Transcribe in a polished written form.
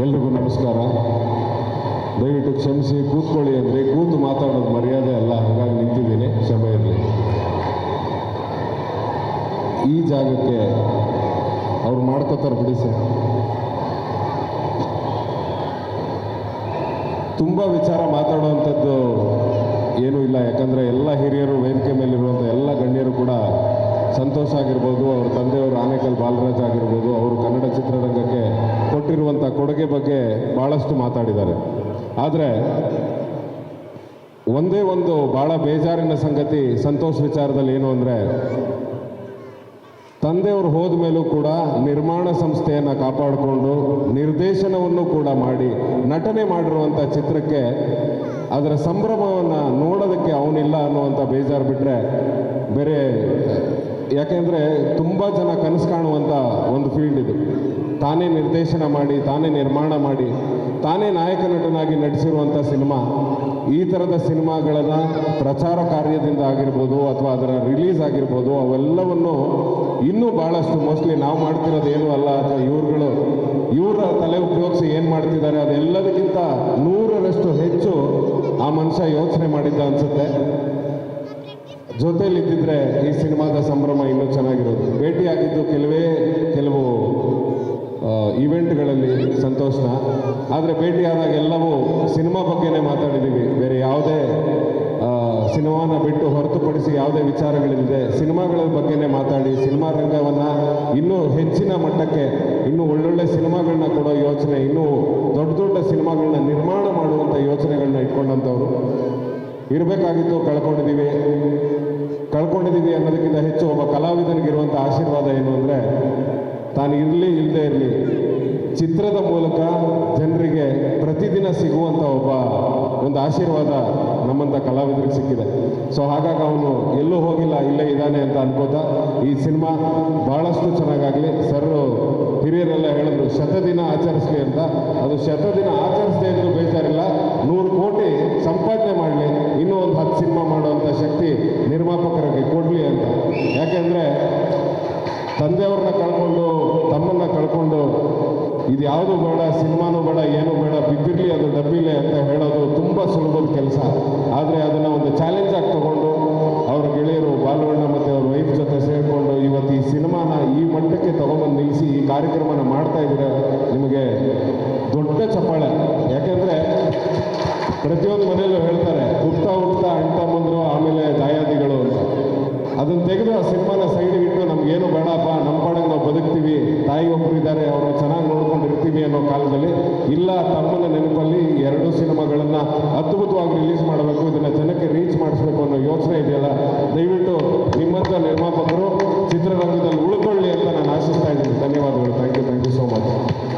ಎಲ್ರಿಗೂ ನಮಸ್ಕಾರ. ದಯವಿಟ್ಟು ಕ್ಷಮಿಸಿ, ಕೂತ್ಕೊಳ್ಳಿ ಅಂದರೆ ಕೂತು ಮಾತಾಡೋದು ಮರ್ಯಾದೆ ಅಲ್ಲ, ಹಾಗಾಗಿ ನಿಂತಿದ್ದೀನಿ, ಕ್ಷಮೆ ಇರಲಿ. ಈ ಜಾಗಕ್ಕೆ ಅವ್ರು ಮಾಡ್ಕೋತಾರೆ ಬಿಡಿ ಸರ್. ತುಂಬ ವಿಚಾರ ಮಾತಾಡುವಂಥದ್ದು ಏನೂ ಇಲ್ಲ, ಯಾಕಂದರೆ ಎಲ್ಲ ಹಿರಿಯರು ವೇದಿಕೆ ಮೇಲಿರುವಂಥ ಎಲ್ಲ ಗಣ್ಯರು ಕೂಡ ಸಂತೋಷ ಆಗಿರ್ಬೋದು, ಅವ್ರ ತಂದೆಯವರು ಆನೇಕಲ್ ಬಾಲರಾಜ್ ಆಗಿರ್ಬೋದು, ಅವರು ಕನ್ನಡ ಚಿತ್ರರಂಗಕ್ಕೆ ಕೊಟ್ಟಿರುವಂಥ ಕೊಡುಗೆ ಬಗ್ಗೆ ಭಾಳಷ್ಟು ಮಾತಾಡಿದ್ದಾರೆ. ಆದರೆ ಒಂದೇ ಒಂದು ಭಾಳ ಬೇಜಾರಿನ ಸಂಗತಿ ಸಂತೋಷ್ ವಿಚಾರದಲ್ಲಿ ಏನು ಅಂದರೆ, ತಂದೆಯವರು ಹೋದ ಮೇಲೂ ಕೂಡ ನಿರ್ಮಾಣ ಸಂಸ್ಥೆಯನ್ನು ಕಾಪಾಡಿಕೊಂಡು ನಿರ್ದೇಶನವನ್ನು ಕೂಡ ಮಾಡಿ ನಟನೆ ಮಾಡಿರುವಂಥ ಚಿತ್ರಕ್ಕೆ ಅದರ ಸಂಭ್ರಮವನ್ನು ನೋಡೋದಕ್ಕೆ ಅವನಿಲ್ಲ ಅನ್ನುವಂಥ ಬೇಜಾರು ಬಿಟ್ಟರೆ ಬೇರೆ. ಯಾಕೆಂದರೆ ತುಂಬ ಜನ ಕನಸು ಕಾಣುವಂಥ ಒಂದು ಫೀಲ್ಡ್ ಇದು. ತಾನೇ ನಿರ್ದೇಶನ ಮಾಡಿ, ತಾನೇ ನಿರ್ಮಾಣ ಮಾಡಿ, ತಾನೇ ನಾಯಕ ನಟನಾಗಿ ನಟಿಸಿರುವಂಥ ಸಿನಿಮಾ. ಈ ಥರದ ಸಿನಿಮಾಗಳನ್ನು ಪ್ರಚಾರ ಕಾರ್ಯದಿಂದ ಆಗಿರ್ಬೋದು ಅಥವಾ ಅದರ ರಿಲೀಸ್ ಆಗಿರ್ಬೋದು, ಅವೆಲ್ಲವನ್ನು ಇನ್ನೂ ಭಾಳಷ್ಟು ಮೋಸ್ಟ್ಲಿ ನಾವು ಮಾಡ್ತಿರೋದು ಏನೂ ಅಲ್ಲ, ಅಥವಾ ಇವರ ತಲೆ ಉಪಯೋಗಿಸಿ ಏನು ಮಾಡ್ತಿದ್ದಾರೆ ಅದೆಲ್ಲದಕ್ಕಿಂತ 100ರಷ್ಟು ಹೆಚ್ಚು ಆ ಮನುಷ್ಯ ಯೋಚನೆ ಮಾಡಿದ್ದ ಅನಿಸುತ್ತೆ. ಜೊತೆಯಲ್ಲಿದ್ದಿದ್ರೆ ಈ ಸಿನಿಮಾದ ಸಂಭ್ರಮ ಇನ್ನೂ ಚೆನ್ನಾಗಿರೋದು. ಭೇಟಿಯಾಗಿದ್ದು ಕೆಲವು ಈವೆಂಟ್ಗಳಲ್ಲಿ ಸಂತೋಷನ, ಆದರೆ ಭೇಟಿಯಾದಾಗ ಎಲ್ಲವೂ ಸಿನಿಮಾ ಬಗ್ಗೆನೇ ಮಾತಾಡಿದ್ದೀವಿ. ಬೇರೆ ಯಾವುದೇ ಸಿನಿಮಾನ ಬಿಟ್ಟು ಹೊರತುಪಡಿಸಿ ಯಾವುದೇ ವಿಚಾರಗಳಿಲ್ಲದೆ ಸಿನಿಮಾಗಳ ಬಗ್ಗೆನೇ ಮಾತಾಡಿ ಸಿನಿಮಾ ರಂಗವನ್ನು ಇನ್ನೂ ಹೆಚ್ಚಿನ ಮಟ್ಟಕ್ಕೆ, ಇನ್ನೂ ಒಳ್ಳೊಳ್ಳೆ ಸಿನಿಮಾಗಳನ್ನ ಕೊಡೋ ಯೋಚನೆ, ಇನ್ನೂ ದೊಡ್ಡ ದೊಡ್ಡ ಸಿನಿಮಾಗಳನ್ನ ನಿರ್ಮಾಣ ಮಾಡುವಂಥ ಯೋಚನೆಗಳನ್ನ ಇಟ್ಕೊಂಡಂಥವ್ರು ಇರಬೇಕಾಗಿತ್ತು. ಕಳ್ಕೊಂಡಿದ್ದೀವಿ ಅನ್ನೋದಕ್ಕಿಂತ ಹೆಚ್ಚು ಒಬ್ಬ ಕಲಾವಿದನಿಗಿರುವಂಥ ಆಶೀರ್ವಾದ ಏನು ಅಂದರೆ, ತಾನು ಇರಲಿ ಇಲ್ಲದೆ ಇರಲಿ ಚಿತ್ರದ ಮೂಲಕ ಜನರಿಗೆ ಪ್ರತಿದಿನ ಸಿಗುವಂಥ ಒಂದು ಆಶೀರ್ವಾದ ನಮ್ಮಂಥ ಕಲಾವಿದರಿಗೆ ಸಿಕ್ಕಿದೆ. ಸೊ ಹಾಗಾಗಿ ಅವನು ಎಲ್ಲೂ ಹೋಗಿಲ್ಲ, ಇಲ್ಲೇ ಇದ್ದಾನೆ ಅಂತ ಅನ್ಕೋತಾ ಈ ಸಿನಿಮಾ ಭಾಳಷ್ಟು ಚೆನ್ನಾಗಾಗಲಿ. ಸರ್ ಹಿರಿಯರೆಲ್ಲ ಹೇಳಿದ್ರು ಶತದಿನ ಆಚರಿಸಲಿ ಅಂತ. ಅದು ಶತದಿನ ಆಚರಿಸದೇ ಇದ್ರೂ ಬೇಜಾರಿಲ್ಲ, 100 ಕೋಟಿ ಸಂಪಾದನೆ ಮಾಡಲಿ, ಇನ್ನೂ ಒಂದು 10 ಸಿನಿಮಾ ಮಾಡುವಂಥ ಶಕ್ತಿ ನಿರ್ಮಾಪಕರಿಗೆ ಕೊಡಲಿ ಅಂತ. ಯಾಕೆಂದರೆ ತಂದೆಯವ್ರನ್ನ ಕಳ್ಕೊಂಡು, ತಮ್ಮನ್ನ ಕಳ್ಕೊಂಡು, ಇದು ಯಾವುದು ಬೇಡ, ಸಿನಿಮಾನೂ ಬೇಡ, ಏನೂ ಬೇಡ, ಬಿದ್ದಿರಲಿ ಅದು ಡಬ್ಬಿಲೆ ಅಂತ ಹೇಳೋದು ತುಂಬ ಸುಲಭದ ಕೆಲಸ. ಆದರೆ ಅದನ್ನು ಒಂದು ಚಾಲೆಂಜ್ ಆಗಿ ತಗೊಂಡು ಅವ್ರ ಗೆಳೆಯರು ಬಾಲವಣ್ಣ ಮತ್ತು ಅವ್ರ ವೈಫ್ ಜೊತೆ ಸೇರಿಕೊಂಡು ಇವತ್ತು ಈ ಸಿನಿಮಾನ ಈ ಮಟ್ಟಕ್ಕೆ ತೊಗೊಂಬಂದು ನಿಲ್ಲಿಸಿ ಈ ಕಾರ್ಯಕ್ರಮನ ಮಾಡ್ತಾ ಇದ್ದೀರ, ನಿಮಗೆ ದೊಡ್ಡ ಚಪ್ಪಾಳೆ. ಯಾಕೆಂದರೆ ಪ್ರತಿಯೊಂದು ಮನೆಯಲ್ಲೂ ಹೇಳ್ತಾರೆ, ಹುಡ್ತಾ ಅಂಟ ಬಂದರು ಆಮೇಲೆ ದಾಯಾದಿಗಳು ಅಂತ. ಅದನ್ನು ತೆಗೆದು ಆ ಸಿನಿಮಾನ ಸೈಡಿಗೆ ಇಟ್ಟು ನಮಗೇನು ಬೇಡಪ್ಪ, ನಮ್ಮ ಪಾಡಿಗೆ ನಾವು ಬದುಕ್ತೀವಿ, ತಾಯಿ ಒಬ್ಬರು ಇದ್ದಾರೆ, ಅವ್ರನ್ನ ಚೆನ್ನಾಗಿ ನೋಡ್ಕೊಂಡಿರ್ತೀವಿ ಅನ್ನೋ ಕಾಲದಲ್ಲಿ ಇಲ್ಲ, ತಮ್ಮನ ನೆನಪಲ್ಲಿ 2 ಸಿನಿಮಾಗಳನ್ನು ಅದ್ಭುತವಾಗಿ ರಿಲೀಸ್ ಮಾಡಬೇಕು, ಇದನ್ನು ಜನಕ್ಕೆ ರೀಚ್ ಮಾಡಿಸ್ಬೇಕು ಅನ್ನೋ ಯೋಚನೆ ಇದೆಯಲ್ಲ, ದಯವಿಟ್ಟು ನಿಮ್ಮಂಥ ನಿರ್ಮಾಪಕರು ಚಿತ್ರರಂಗ